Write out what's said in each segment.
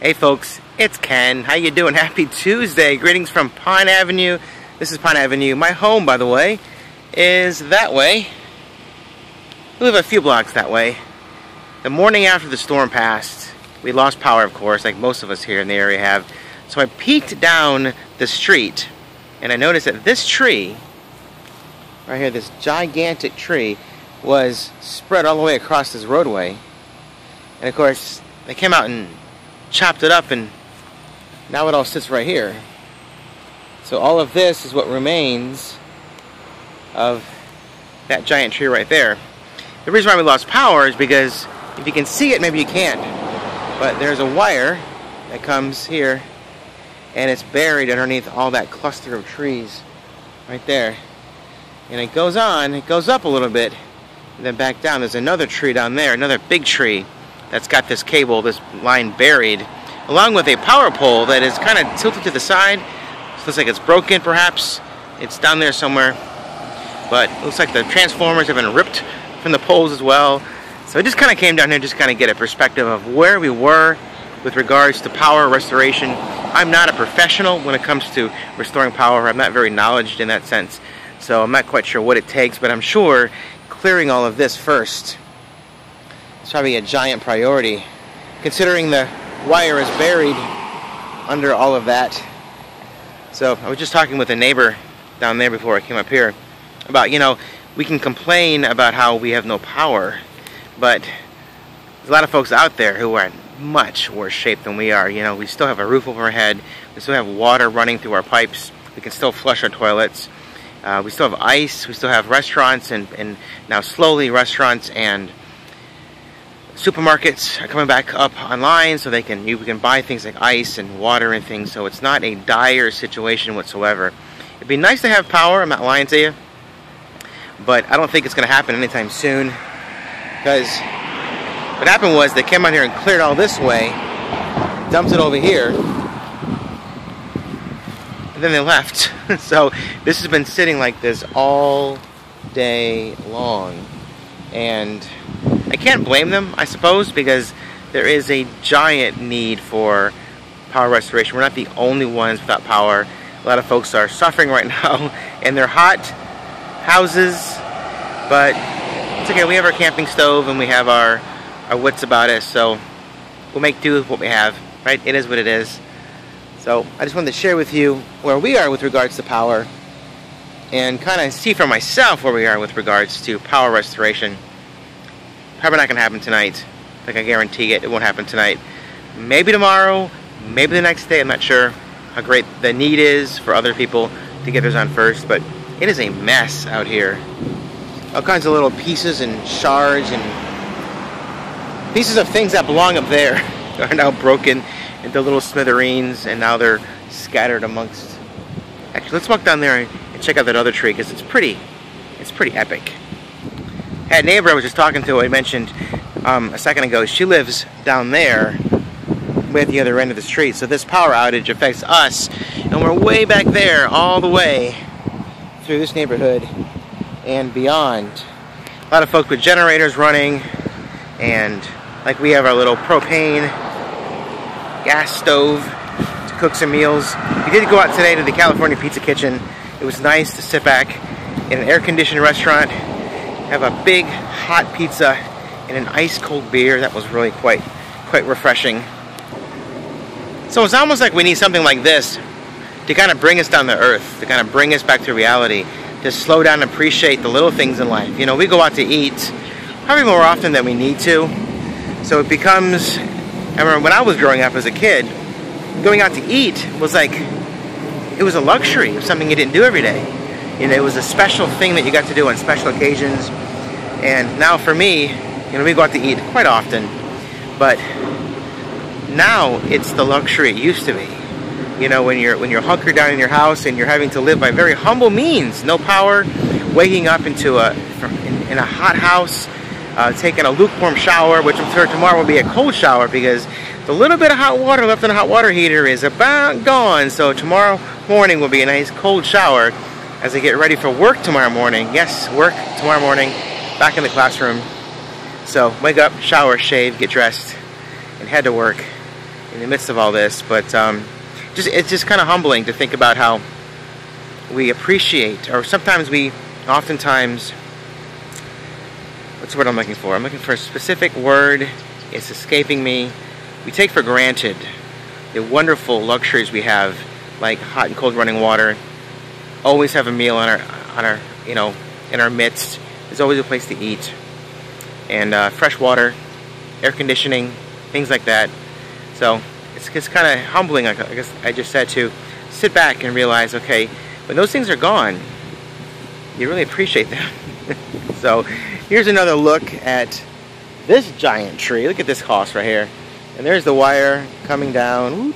Hey folks, it's Ken. How you doing? Happy Tuesday. Greetings from Pine Avenue. This is Pine Avenue. My home, by the way, is that way. We live a few blocks that way. The morning after the storm passed, we lost power, of course, like most of us here in the area have. So I peeked down the street, and I noticed that this tree, right here, this gigantic tree, was spread all the way across this roadway. And of course, they came out and chopped it up, and now it all sits right here. So all of this is what remains of that giant tree right there. The reason why we lost power is because if you can see it, maybe you can't, but there's a wire that comes here and it's buried underneath all that cluster of trees right there. And it goes on, it goes up a little bit and then back down. There's another tree down there, another big tree that's got this cable, this line buried, along with a power pole that is kind of tilted to the side. It looks like it's broken, perhaps. It's down there somewhere. But it looks like the transformers have been ripped from the poles as well. So I just kind of came down here just kind of get a perspective of where we were with regards to power restoration. I'm not a professional when it comes to restoring power. I'm not very knowledgeable in that sense. So I'm not quite sure what it takes, but I'm sure clearing all of this first is probably a giant priority, considering the wire is buried under all of that. So I was just talking with a neighbor down there before I came up here about, you know, we can complain about how we have no power, but there's a lot of folks out there who are in much worse shape than we are. You know, we still have a roof over our head, we still have water running through our pipes, we can still flush our toilets, we still have ice, we still have restaurants, and now slowly restaurants and supermarkets are coming back up online, so we can buy things like ice and water and things. So it's not a dire situation whatsoever. It'd be nice to have power, I'm not lying to you, but I don't think it's going to happen anytime soon, because what happened was they came out here and cleared all this way, dumped it over here, and then they left. So this has been sitting like this all day long, and I can't blame them, I suppose, because there is a giant need for power restoration. We're not the only ones without power. A lot of folks are suffering right now in their hot houses, but it's okay. We have our camping stove and we have our wits about us, so we'll make do with what we have, right? It is what it is. So I just wanted to share with you where we are with regards to power and kind of see for myself where we are with regards to power restoration. Probably not going to happen tonight. Like, I guarantee it won't happen tonight. Maybe tomorrow, maybe the next day. I'm not sure how great the need is for other people to get theirs on first, but it is a mess out here. All kinds of little pieces and shards and pieces of things that belong up there are now broken into little smithereens, and now they're scattered amongst. Actually, let's walk down there and check out that other tree, because it's pretty epic. I had a neighbor I was just talking to, I mentioned a second ago, she lives down there way at the other end of the street, so this power outage affects us, and we're way back there all the way through this neighborhood and beyond. A lot of folks with generators running, and like we have our little propane gas stove to cook some meals. We did go out today to the California Pizza Kitchen. It was nice to sit back in an air-conditioned restaurant, have a big hot pizza and an ice cold beer. That was really quite refreshing. So it's almost like we need something like this to kind of bring us down to earth, to kind of bring us back to reality, to slow down and appreciate the little things in life. You know, we go out to eat probably more often than we need to, so it becomes, I remember when I was growing up as a kid, going out to eat was like, it was a luxury. It was something you didn't do every day. You know, it was a special thing that you got to do on special occasions. And now for me, you know, we go out to eat quite often, but now it's the luxury it used to be. You know, when you're hunkered down in your house and you're having to live by very humble means, no power, waking up in a hot house, taking a lukewarm shower, which I'm sure tomorrow will be a cold shower, because the little bit of hot water left in the hot water heater is about gone. So tomorrow morning will be a nice cold shower as I get ready for work tomorrow morning. Yes, work tomorrow morning, back in the classroom. So wake up, shower, shave, get dressed, and head to work. in the midst of all this. But it's just kind of humbling to think about how we appreciate, or oftentimes, what's the word I'm looking for? I'm looking for a specific word. It's escaping me. We take for granted the wonderful luxuries we have, like hot and cold running water. Always have a meal in our midst. There's always a place to eat, and fresh water, air conditioning, things like that. So it's kind of humbling, I guess I just said, to sit back and realize, okay, when those things are gone, you really appreciate them. So here's another look at this giant tree. Look at this house right here. And there's the wire coming down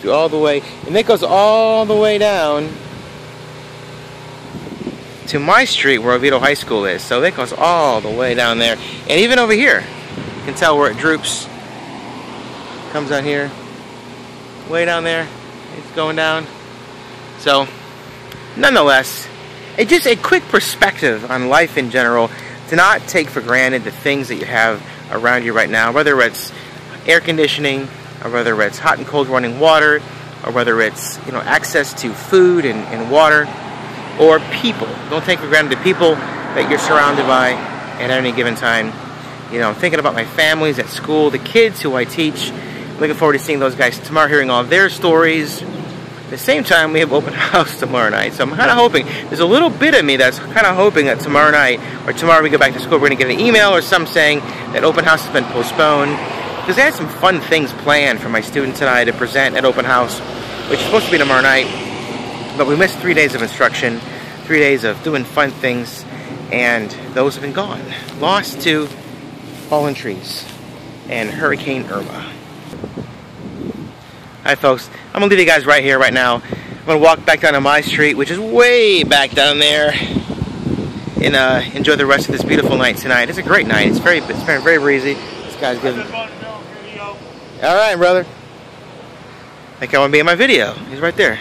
all the way. And it goes all the way down to my street where Oviedo High School is. So it goes all the way down there. And even over here, you can tell where it droops. Comes down here. Way down there. It's going down. So, nonetheless, it's just a quick perspective on life in general, to not take for granted the things that you have around you right now, whether it's air conditioning, or whether it's hot and cold running water, or whether it's access to food and water, or people. Don't take for granted the people that you're surrounded by at any given time. I'm thinking about my families at school, the kids who I teach. Looking forward to seeing those guys tomorrow, hearing all their stories. At the same time, we have open house tomorrow night, so I'm kind of hoping, there's a little bit of me that's kind of hoping that tomorrow night, or tomorrow we go back to school, we're going to get an email or something saying that open house has been postponed, because I had some fun things planned for my students and I to present at open house, which is supposed to be tomorrow night, but we missed 3 days of instruction, 3 days of doing fun things, and those have been gone, lost to fallen trees and Hurricane Irma. Hi folks, I'm going to leave you guys right here, right now. I'm going to walk back down to my street, which is way back down there, and enjoy the rest of this beautiful night tonight. It's a great night. It's been very breezy. This guy's good. Alright, brother. I think I want to be in my video. He's right there.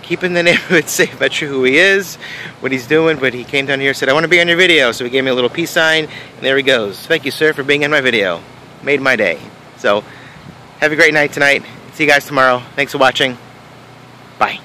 Keeping the neighborhood safe. Not sure who he is, what he's doing, but he came down here and said, I want to be on your video. So he gave me a little peace sign, and there he goes. Thank you, sir, for being in my video. Made my day. So, have a great night tonight. See you guys tomorrow. Thanks for watching. Bye.